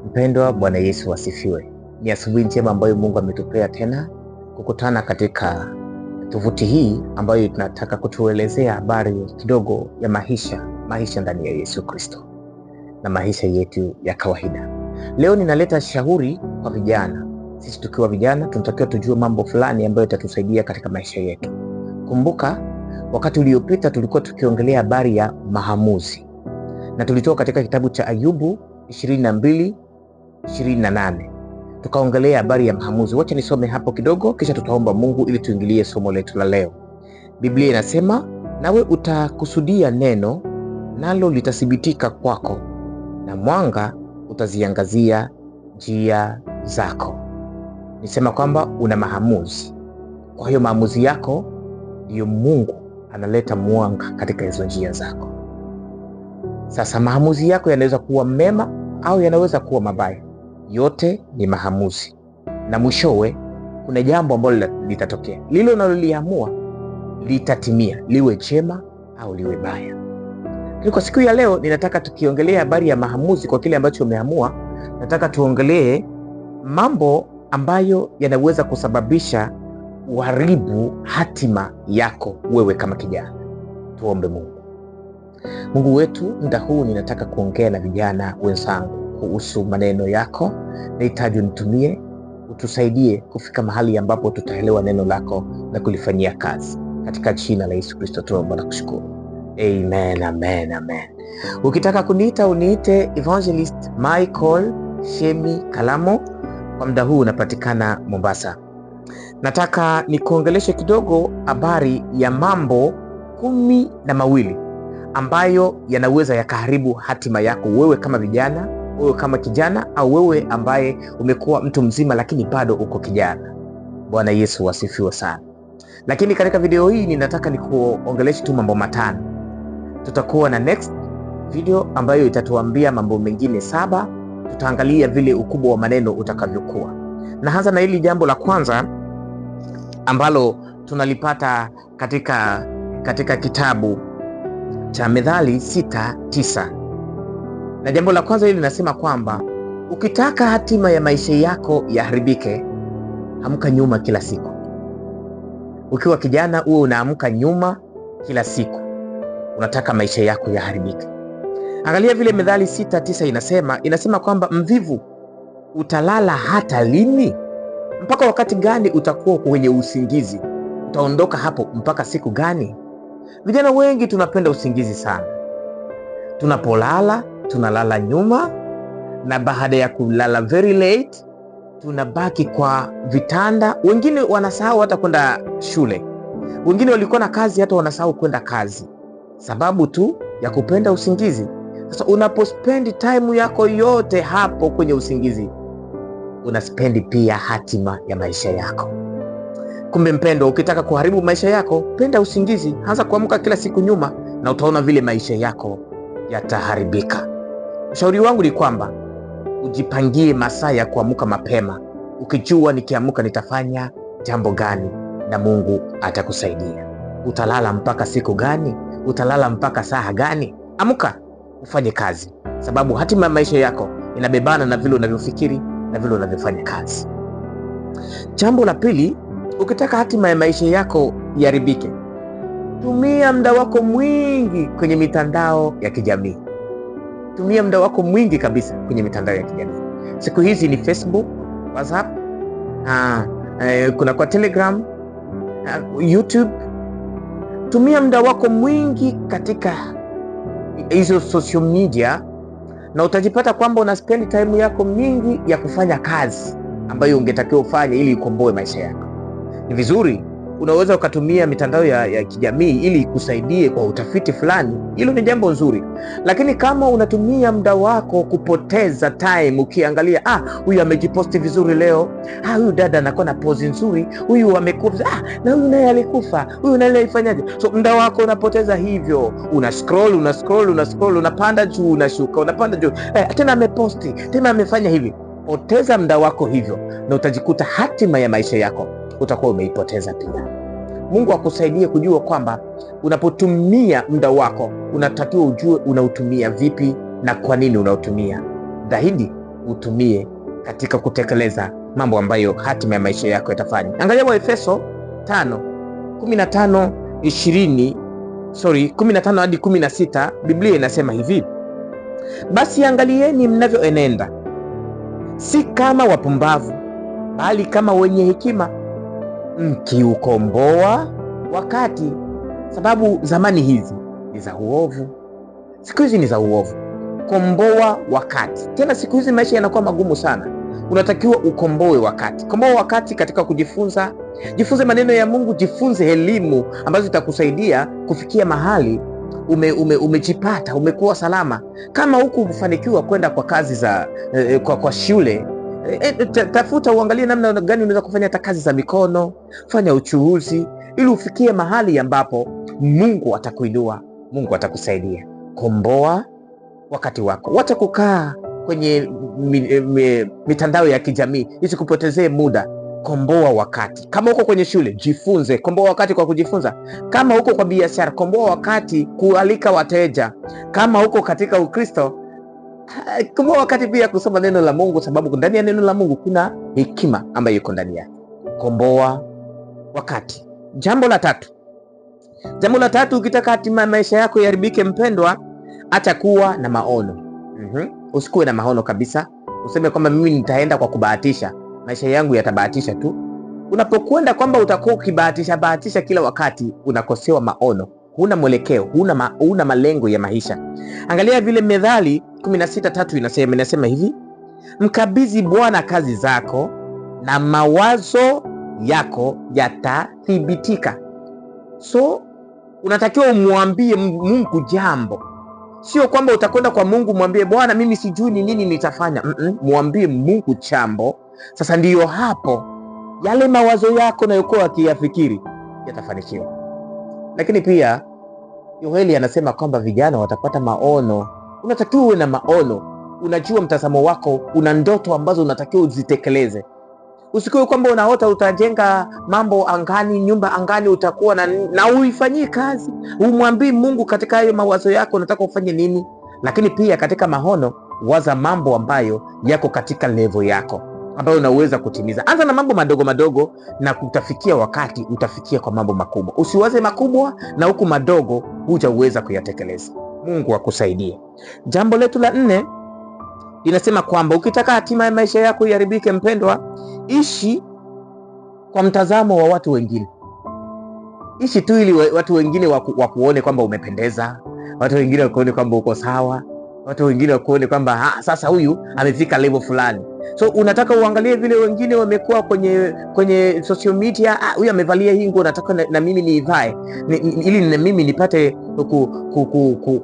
Mpendwa, Bwana Yesu asifiwe. Ni asubuhi njema ambayo Mungu ametupea tena kukutana katika tovuti hii ambayo tunataka kutuelezea habari kidogo ya maisha ndani ya Yesu Kristo na maisha yetu ya kawaida. Leo ninaleta shauri kwa vijana. Sisi tukiwa vijana tunatakiwa tujue mambo fulani ambayo yatatusaidia katika maisha yetu. Kumbuka wakati uliopita tulikuwa tukiongelea habari ya maamuzi, na tulitoka katika kitabu cha Ayubu 22:28 tukaongelea habari ya maamuzi. Wacha nisome hapo kidogo, kisha tutaomba Mungu ili tuingilie somo letu la leo. Biblia inasema, nawe utakusudia neno, nalo litathibitika kwako, na mwanga utaziangazia njia zako. Nisema kwamba una maamuzi. Kwa hiyo maamuzi yako ndiyo Mungu analeta mwanga katika hizo njia zako. Sasa maamuzi yako yanaweza kuwa mema au yanaweza kuwa mabaya. Yote ni maamuzi, na mwishowe kuna jambo ambalo litatokea. Lile unaloliamua litatimia, liwe chema au liwe baya. Kwa siku ya leo ninataka tukiongelea habari ya maamuzi. Kwa kile ambacho umeamua, nataka tuongelee mambo ambayo yanaweza kusababisha uharibu hatima yako wewe kama kijana. Tuombe Mungu. Mungu wetu, muda huu ninataka kuongea na vijana wenzangu kuhusu maneno yako. Nahitaji unitumie, utusaidie kufika mahali ambapo tutaelewa neno lako na kulifanyia kazi. Katika jina la Yesu Kristo tuomba na kushukuru. Amen, amen, amen. Ukitaka kuniita uniite Evangelist Michael Shemi Kalamo. Kwa muda huu unapatikana Mombasa. Nataka nikuongeleshe kidogo habari ya mambo 12 ambayo yanaweza yakaharibu hatima yako wewe kama vijana, wewe kama kijana, au wewe ambaye umekuwa mtu mzima lakini bado uko kijana. Bwana Yesu asifiwe sana. Lakini katika video hii ninataka nikuongeleshe tu mambo 5. Tutakuwa na next video ambayo itatuambia mambo mengine 7. Tutaangalia vile ukubwa wa maneno utakavyokuwa. Na hasa na hili jambo la kwanza ambalo tunalipata katika kitabu cha Methali 6:9. Na jambo la kwanza hili linasema kwamba ukitaka hatima ya maisha yako yaharibike, amka nyuma kila siku. Ukiwa kijana uwe unaamka nyuma kila siku, unataka maisha yako yaharibike. Angalia vile Methali 6:9 inasema kwamba mvivu utalala hata lini? Mpaka wakati gani utakuwa kwenye usingizi? Utaondoka hapo mpaka siku gani? Vijana wengi tunapenda usingizi sana. Tunapolala, tunalala nyuma, na baada ya kulala very late, tunabaki kwa vitanda. Wengine wanasahau hata kwenda shule. Wengine walikuwa na kazi hata wanasahau kwenda kazi, sababu tu ya kupenda usingizi. Sasa unapospendi time yako yote hapo kwenye usingizi, unaspendi pia hatima ya maisha yako. Kumbe mpendo, ukitaka kuharibu maisha yako, penda usingizi, anza kuamka kila siku nyuma, na utaona vile maisha yako yataharibika. Ushauri wangu ni kwamba ujipangie masaa ya kuamka mapema, ukijua nikiamka nitafanya jambo gani, na Mungu atakusaidia. Utalala mpaka siku gani? Utalala mpaka saa gani? Amka ufanye kazi, sababu hatima ya maisha yako inabebana na vile unavyofikiri na vile unavyofanya kazi. Jambo la pili, ukitaka hatima ya maisha yako iharibike, tumia muda wako mwingi kwenye mitandao ya kijamii. Tumia muda wako mwingi kabisa kwenye mitandao ya kijamii. Siku hizi ni Facebook, WhatsApp, kuna kwa Telegram, YouTube. Tumia muda wako mwingi katika hizo social media, na utajipata kwamba una spend time yako mingi ya kufanya kazi ambayo ungetakiwa ufanye ili ukomboe maisha yako. Ni vizuri unaweza ukatumia mitandao ya kijamii ili kusaidie kwa utafiti fulani, hilo ni jambo nzuri. Lakini kama unatumia muda wako kupoteza time ukiangalia, huyu amejiposti vizuri leo, huyu dada anakuwa na pose nzuri, huyu amekufa, na huyu naye alikufa, huyu naye alifanyaje? So muda wako unapoteza hivyo, una scroll, unapanda juu, unashuka, unapanda juu, tena ameposti, tena amefanya hivi. Poteza muda wako hivyo, na utajikuta hatima ya maisha yako utakuwa umeipoteza pia. Mungu akusaidie kujua kwamba unapotumia muda wako unatakiwa ujue unautumia vipi na kwa nini unautumia. Dhahidi utumie katika kutekeleza mambo ambayo hatima ya maisha yako yatafanya. Angalia Waefeso 5:15 hadi 16. Biblia inasema hivi: basi angalieni mnavyoenenda, si kama wapumbavu, bali kama wenye hekima, mkiukomboa wakati, sababu zamani hizi ni za uovu. Siku hizi ni za uovu. Komboa wakati. Tena siku hizi maisha yanakuwa magumu sana, unatakiwa ukomboe wakati. Komboa wakati katika kujifunza. Jifunze maneno ya Mungu, jifunze elimu ambazo zitakusaidia kufikia mahali umejipata, umekuwa salama. Kama huku kufanikiwa kwenda kwa kazi za kwa shule, tafuta uangalie namna gani unaweza kufanya hata kazi za mikono, fanya uchuuzi ili ufikie mahali ambapo Mungu atakuinua, Mungu atakusaidia. Komboa wakati wako. Wacha kukaa kwenye mitandao ya kijamii isikupotezee muda. Komboa wakati. Kama uko kwenye shule, jifunze. Komboa wakati kwa kujifunza. Kama uko kwa biashara, komboa wakati kualika wateja. Kama uko katika Ukristo, komboa wakati pia kusoma neno la Mungu, sababu ndani ya neno la Mungu kuna hekima ambayo iko ndani yake. Komboa wakati. Jambo la tatu, ukitaka hatima maisha yako yaharibike, mpendwa, acha kuwa na maono. Usikuwe na maono kabisa. Useme kwamba mimi nitaenda kwa kubahatisha, maisha yangu yatabahatisha tu. Unapokwenda kwamba utakuwa ukibahatisha kila wakati, unakosewa maono, huna mwelekeo, huna malengo ya maisha. Angalia vile Methali 16:3 inasema hivi: mkabidhi Bwana kazi zako na mawazo yako yatathibitika. So unatakiwa umwambie Mungu jambo. Sio kwamba utakwenda kwa Mungu mwambie Bwana mimi sijui ni nini nitafanya. Mwambie Mungu jambo. Sasa ndiyo hapo yale mawazo yako nayokuwa akiyafikiri yatafanikiwa. Lakini pia Yoheli anasema kwamba vijana watapata maono. Unatakiwa uwe na maono. Unajua mtazamo wako, una ndoto ambazo unatakiwa uzitekeleze. Usikuwe kwamba unaota utajenga mambo angani, nyumba angani, utakuwa na uifanyie kazi. Umwambie Mungu katika hayo mawazo yako unataka ufanye nini. Lakini pia katika maono, waza mambo ambayo yako katika level yako, ambayo unaweza kutimiza. Anza na mambo madogo madogo na utafikia wakati utafikia kwa mambo makubwa. Usiwaze makubwa na huku madogo hujaweza kuyatekeleza. Mungu akusaidie. Jambo letu la 4 linasema kwamba ukitaka hatima ya maisha yako iharibike, mpendwa, ishi kwa mtazamo wa watu wengine. Ishi tu ili watu wengine wakuone kwamba umependeza, watu wengine wakuone kwamba uko sawa, watu wengine wakuone kwamba sasa huyu amefika level fulani. So unataka uangalie vile wengine wamekuwa kwenye social media, huyu amevalia hii nguo, nataka na mimi niivae ili na mimi nipate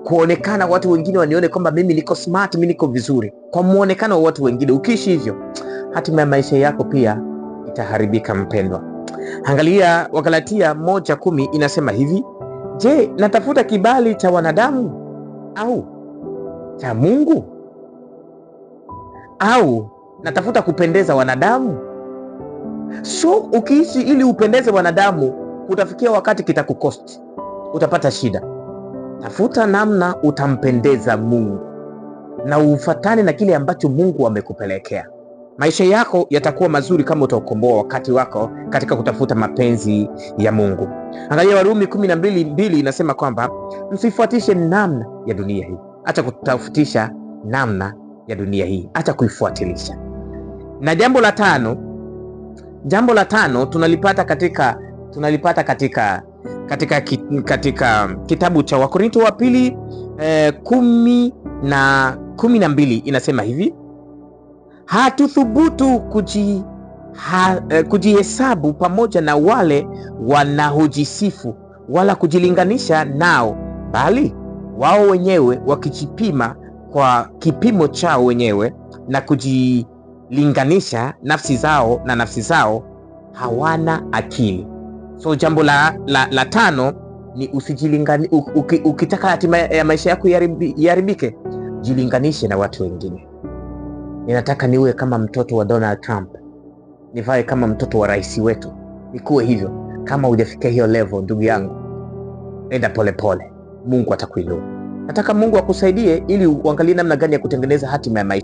kuonekana, watu wengine wanione kwamba mimi niko smart, mimi niko vizuri kwa muonekano wa watu wengine. Ukiishi hivyo, hatima ya maisha yako pia itaharibika, mpendwa. Angalia Wagalatia 1:10 inasema hivi: je, natafuta kibali cha wanadamu au cha Mungu? Au natafuta kupendeza wanadamu? So ukiishi ili upendeze wanadamu, utafikia wakati kitakukosti, utapata shida. Tafuta namna utampendeza Mungu na ufuatane na kile ambacho Mungu amekupelekea. Maisha yako yatakuwa mazuri kama utakomboa wakati wako katika kutafuta mapenzi ya Mungu. Angalia Warumi 12:2 inasema kwamba msifuatishe namna ya dunia hii. Acha kutafutisha namna ya dunia hii, acha kuifuatilisha. Na jambo la tano tunalipata katika kitabu cha Wakorintho wa pili 10:12 inasema hivi: hatuthubutu kujihesabu pamoja na wale wanaojisifu wala kujilinganisha nao, bali wao wenyewe wakijipima kwa kipimo chao wenyewe na kujilinganisha nafsi zao na nafsi zao hawana akili. So jambo la 5 ni usijilingani. Ukitaka hatima ya maisha yako iharibike, jilinganishe na watu wengine. Ninataka niwe kama mtoto wa Donald Trump, nivae kama mtoto wa rais wetu, nikuwe hivyo. Kama hujafikia hiyo level, ndugu yangu, enda pole. Mungu atakuinua. Nataka Mungu akusaidie ili uangalie namna gani ya kutengeneza hatima ya maisha.